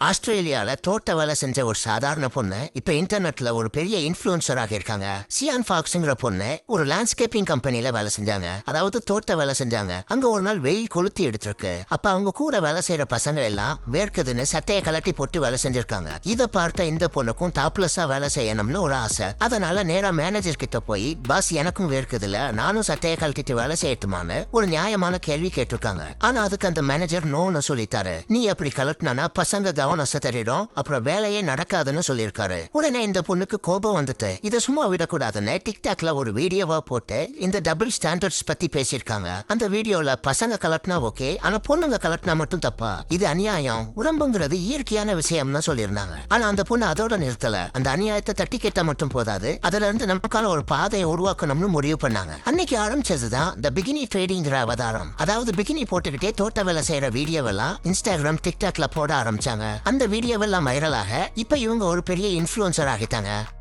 ஆஸ்திரேலியால தோட்ட வேலை செஞ்ச ஒரு சாதாரண பொண்ணு இப்ப இன்டர்நெட்ல ஒரு பெரிய இன்ஃபுளுசராக இருக்காங்க. சியான் ஃபாக்ஸ்ங்கிற பொண்ணு ஒரு லேண்ட்ஸ்கேப்பிங் கம்பெனில வேலை செஞ்சாங்க. அதாவது தோட்ட வேலை செஞ்சாங்க. அங்க ஒரு நாள் வெயில் கொளுத்தி எடுத்திருக்கு. அப்ப அவங்க கூட வேலை செய்யற பசங்க எல்லாம் வேர்க்குதுன்னு சட்டையை கலட்டி போட்டு வேலை செஞ்சிருக்காங்க. இதை பார்த்த இந்த பொண்ணுக்கும் டாப்லெஸ்ஸா வேலை செய்யணும்னு ஒரு ஆசை. அதனால நேரா மேனேஜர் கிட்ட போய், பாஸ் எனக்கும் வேர்க்குதுல, நானும் சட்டையை கழட்டிட்டு வேலை செய்யட்டுமான்னு ஒரு நியாயமான கேள்வி கேட்டிருக்காங்க. ஆனா அதுக்கு அந்த மேனேஜர் நோன்னு சொல்லிட்டாரு. நீ அப்படி கலட்டினா பசங்க கவனம் தெரியும், அப்புறம் வேலையே நடக்காதுன்னு சொல்லியிருக்காரு. உடனே இந்த பொண்ணுக்கு கோபம் வந்துட்டு இதை சும்மா விடக்கூடாதுன்னு டிக்டாக்ல ஒரு வீடியோவா போட்டு இந்த டபுள் ஸ்டாண்டர்ட்ஸ் பத்தி பேசியிருக்காங்க. அந்த வீடியோல பசங்க கலட்டினா ஓகே, ஆனா பொண்ணுங்க கலட்டினா மட்டும் தப்பா, இது அநியாயம், உடம்புங்கிறது இயற்கையான விஷயம்னு சொல்லியிருந்தாங்க. ஆனா அந்த பொண்ணு அதோட நிறுத்தல. அந்த அநியாயத்தை தட்டி கேட்டா மட்டும் போதாது, அதுல இருந்து நமக்கான ஒரு பாதையை உருவாக்கணும்னு முடிவு பண்ணாங்க. அன்னைக்கு ஆரம்பிச்சதுதான் த பிகினி ட்ரேடிங்கிற அவதாரம். அதாவது பிகினி போட்டுக்கிட்டே தோட்ட வேலை செய்யற வீடியோவெல்லாம் இன்ஸ்டாகிராம் டிக்டாக்ல போட ஆரம்பிச்சாங்க. அந்த வீடியோவெல்லாம் வைரலாக இப்ப இவங்க ஒரு பெரிய இன்ஃப்ளூயன்சர் ஆகிட்டாங்க.